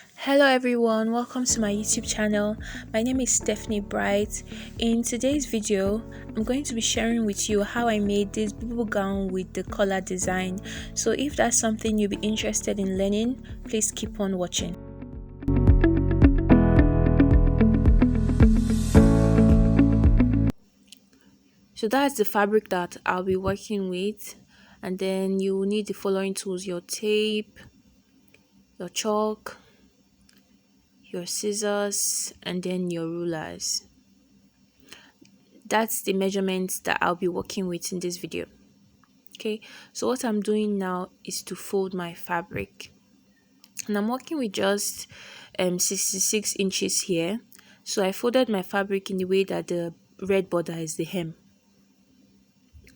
Hello everyone, welcome to my YouTube channel. My name is Stephanie Bright. In today's video, I'm going to be sharing with you how I made this bubble gown with the collar design. So if that's something you'll be interested in learning, please keep on watching. So that's the fabric that I'll be working with, and then you will need the following tools: your tape, your chalk, your scissors, and then your rulers. That's the measurements that I'll be working with in this video. Okay, so what I'm doing now is to fold my fabric, and I'm working with just 66 inches here. So I folded my fabric in the way that the red border is the hem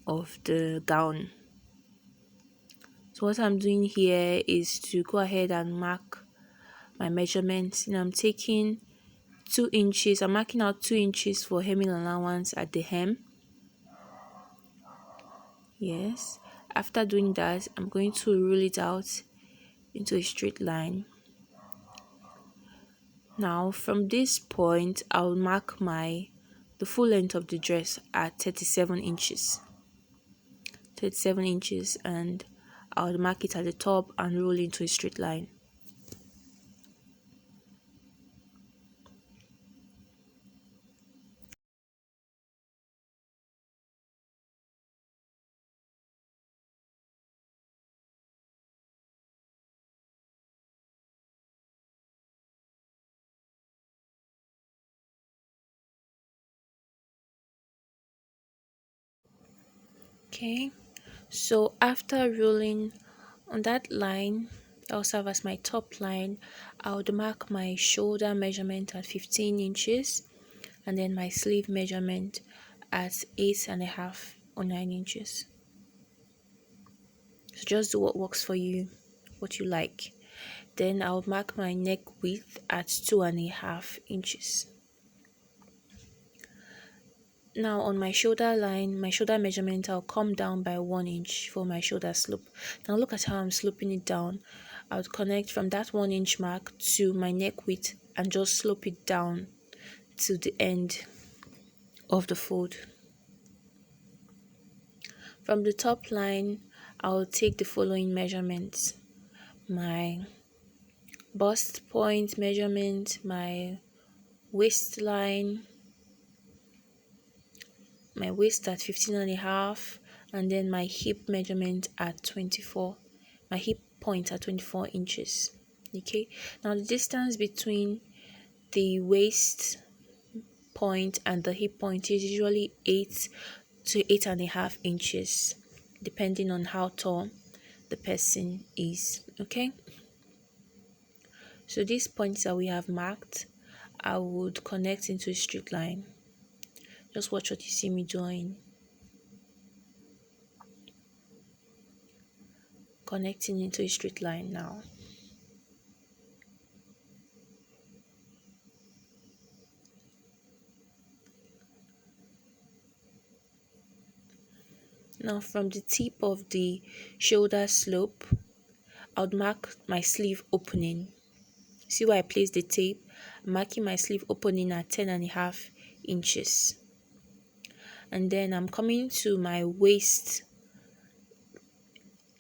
of the gown. So what I'm doing here is to go ahead and mark my measurements, and I'm taking 2 inches. I'm marking out 2 inches for hemming allowance at the hem. Yes, after doing that, I'm going to rule it out into a straight line. Now from this point, I'll mark the full length of the dress at 37 inches. 37 inches, and I'll mark it at the top and roll into a straight line. Okay, so after rolling on that line, that will serve as my top line. I would mark my shoulder measurement at 15 inches, and then my sleeve measurement at 8.5 or 9 inches. So just do what works for you, what you like. Then I'll mark my neck width at 2.5 inches. Now on my shoulder line, my shoulder measurement, I'll come down by 1 inch for my shoulder slope. Now look at how I'm sloping it down. I would connect from that 1 inch mark to my neck width and just slope it down to the end of the fold. From the top line, I'll take the following measurements: my bust point measurement, my waistline, my waist at 15.5, and then my hip measurement at 24, my hip point at 24 inches. Okay, now the distance between the waist point and the hip point is usually 8 to 8.5 inches, depending on how tall the person is. Okay, so these points that we have marked, I would connect into a straight line. Just watch what you see me doing. Connecting into a straight line now. Now from the tip of the shoulder slope, I would mark my sleeve opening. See where I place the tape? I'm marking my sleeve opening at 10.5 inches. And then I'm coming to my waist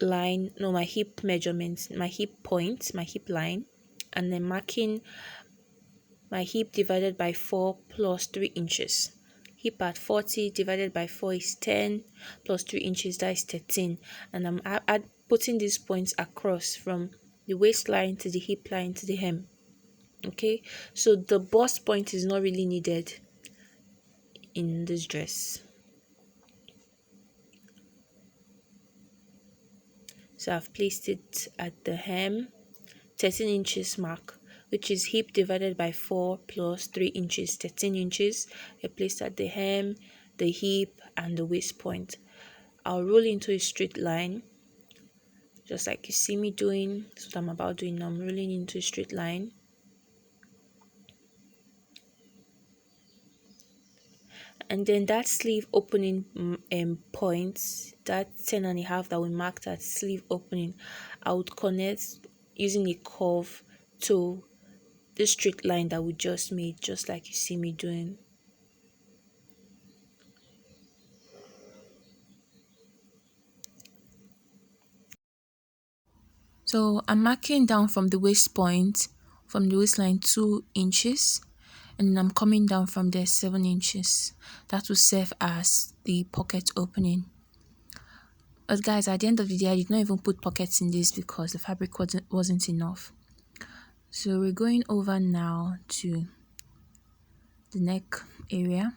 line, no, my hip measurements, my hip point, my hip line, and then marking my hip divided by 4 plus 3 inches. Hip at 40 divided by 4 is 10, plus 3 inches, that is 13. And I'm putting these points across from the waistline to the hip line to the hem. Okay, so the bust point is not really needed in this dress. So I've placed it at the hem, 13 inches mark, which is hip divided by 4 plus 3 inches, 13 inches. I placed at the hem, the hip, and the waist point. I'll roll into a straight line, just like you see me doing. That's what I'm about doing now. I'm rolling into a straight line. And then that sleeve opening point, that 10.5 that we marked at sleeve opening, I would connect using a curve to this straight line that we just made, just like you see me doing. So I'm marking down from the waist point, from the waistline 2 inches, and then I'm coming down from there 7 inches. That will serve as the pocket opening. But guys, at the end of the day, I did not even put pockets in this because the fabric wasn't enough. So we're going over now to the neck area.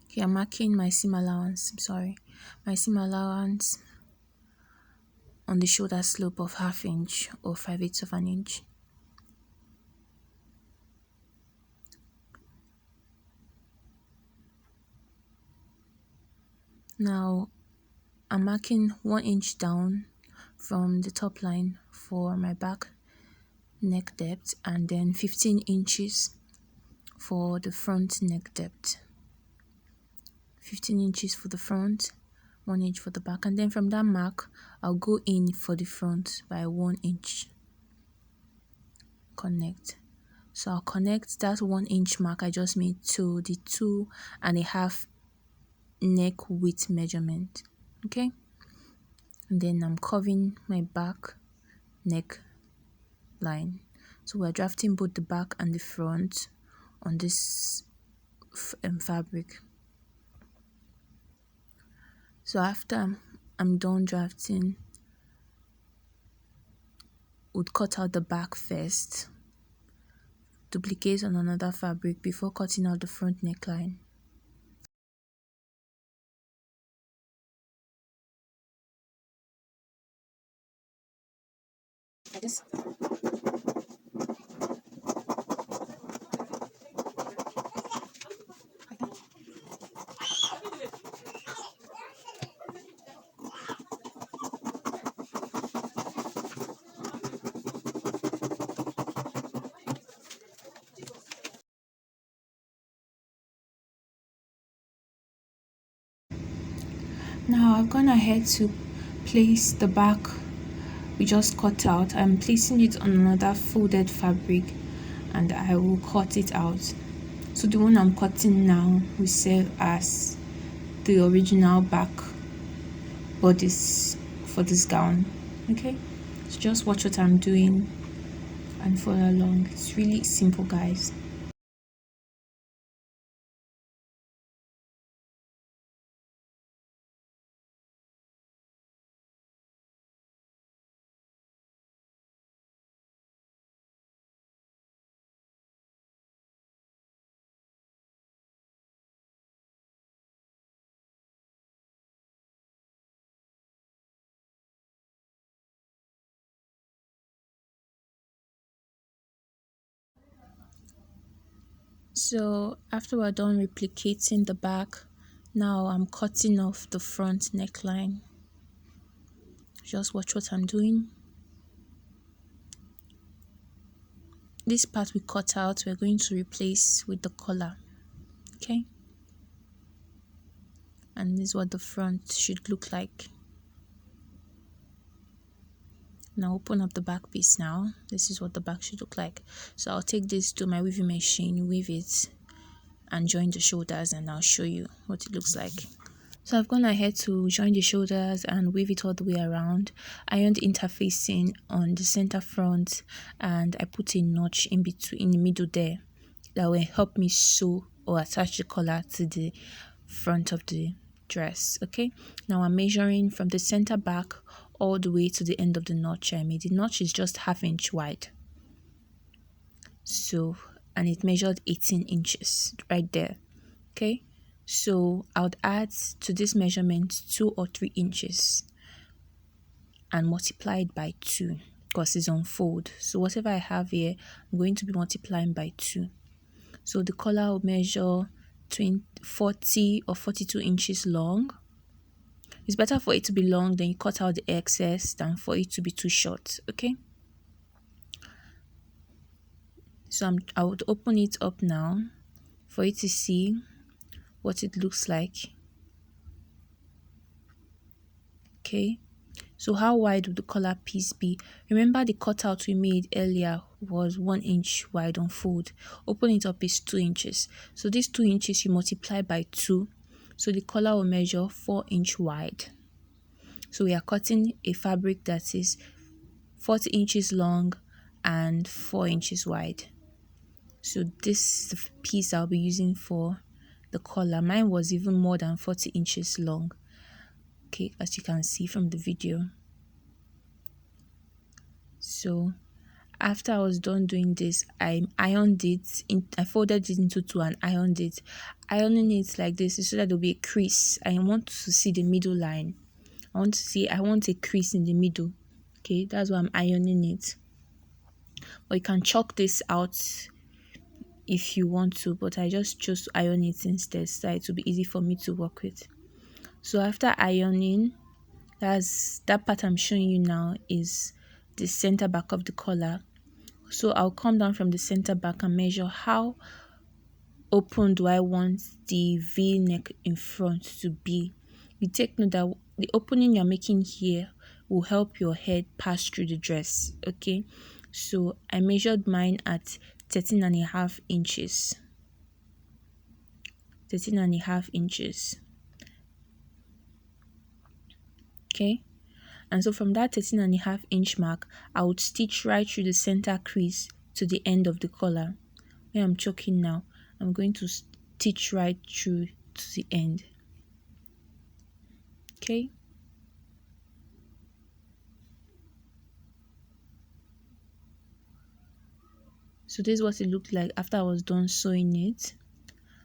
Okay, I'm marking my seam allowance. I'm sorry, my seam allowance on the shoulder slope of 1/2 inch or 5/8 of an inch. Now I'm marking 1 inch down from the top line for my back neck depth, and then 15 inches for the front neck depth. 15 inches for the front, 1 inch for the back, and then from that mark I'll go in for the front by 1 inch. Connect. So I'll connect that 1 inch mark I just made to the 2.5 neck width measurement. Okay, and then I'm curving my back neck line. So we're drafting both the back and the front on this fabric. So after I'm done drafting, would cut out the back first, duplicate on another fabric before cutting out the front neckline. Now I've gone ahead to place the back we just cut out. I'm placing it on another folded fabric and I will cut it out. So the one I'm cutting now will serve as the original back bodice for this gown. Okay, so just watch what I'm doing and follow along. It's really simple, guys. So after we're done replicating the back, now I'm cutting off the front neckline. Just watch what I'm doing. This part we cut out, we're going to replace with the collar. Okay, and this is what the front should look like. Now open up the back piece. Now this is what the back should look like. So I'll take this to my weaving machine, weave it, and join the shoulders, and I'll show you what it looks like. So I've gone ahead to join the shoulders and weave it all the way around. Ironed interfacing on the center front, and I put a notch in between, in the middle there, that will help me sew or attach the collar to the front of the dress. Okay, now I'm measuring from the center back all the way to the end of the notch I made. The notch is just 1/2 inch wide, so, and it measured 18 inches right there. Okay, so I would add to this measurement 2 or 3 inches and multiply it by 2 because it's on fold. So whatever I have here, I'm going to be multiplying by 2. So the collar will measure 40 or 42 inches long. It's better for it to be long, then you cut out the excess, than for it to be too short. Okay, so I would open it up now for you to see what it looks like. Okay, So how wide would the collar piece be? Remember the cutout we made earlier was 1 inch wide on fold. Open it up is 2 inches. So these 2 inches you multiply by 2. So the collar will measure 4 inch wide. So we are cutting a fabric that is 40 inches long and 4 inches wide. So this is the piece I'll be using for the collar. Mine was even more than 40 inches long. Okay, as you can see from the video. So after I was done doing this, I ironed it. I folded it into two and ironed it. Ironing it like this is so that there'll be a crease. I want to see the middle line. I want a crease in the middle. Okay, that's why I'm ironing it. Or you can chalk this out if you want to, but I just chose to iron it instead so it will be easy for me to work with. So after ironing, that part I'm showing you now is the center back of the collar. So I'll come down from the center back and measure how open do I want the V-neck in front to be. You take note that the opening you're making here will help your head pass through the dress. Okay, so I measured mine at 13.5 inches. 13.5 inches. Okay, and so from that 13.5 inch mark, I would stitch right through the center crease to the end of the collar. Where I'm choking now, I'm going to stitch right through to the end. Okay. So this is what it looked like after I was done sewing it.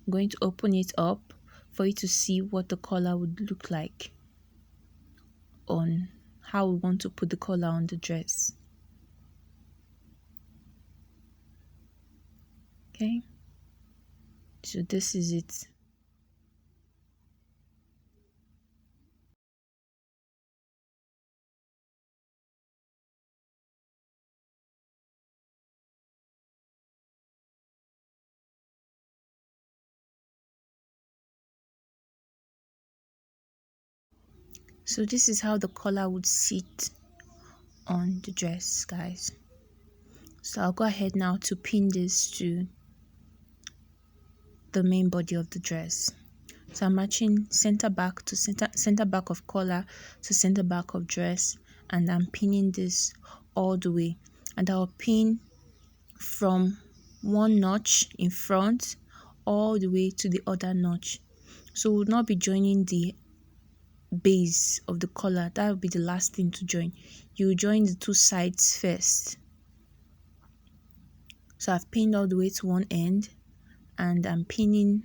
I'm going to open it up for you to see what the collar would look like, on how we want to put the collar on the dress. Okay, so this is it. So this is how the collar would sit on the dress, guys. So I'll go ahead now to pin this to the main body of the dress. So I'm matching center back to center back of collar to center back of dress, and I'm pinning this all the way, and I'll pin from one notch in front all the way to the other notch. So we'll not be joining the base of the collar. That will be the last thing to join. You join the two sides first. So I've pinned all the way to one end, and I'm pinning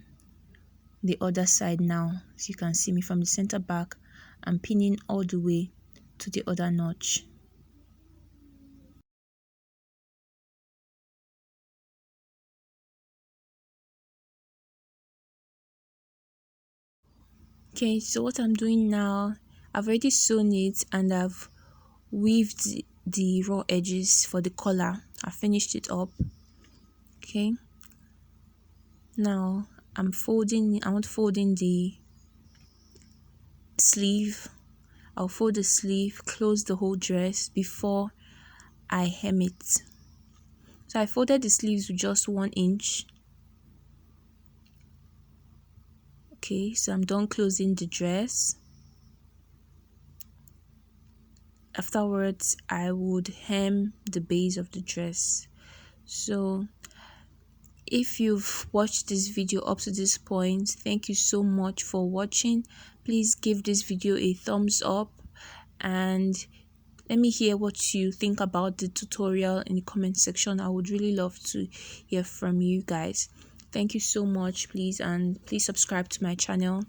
the other side now. As you can see me from the center back, I'm pinning all the way to the other notch. Okay, so what I'm doing now, I've already sewn it and I've weaved the raw edges for the collar. I finished it up. Okay, now I want folding the sleeve. I'll fold the sleeve, close the whole dress before I hem it. So I folded the sleeves with just 1 inch. Okay, so I'm done closing the dress. Afterwards, I would hem the base of the dress. So if you've watched this video up to this point, thank you so much for watching. Please give this video a thumbs up and let me hear what you think about the tutorial in the comment section. I would really love to hear from you guys. Thank you so much, please, and please subscribe to my channel.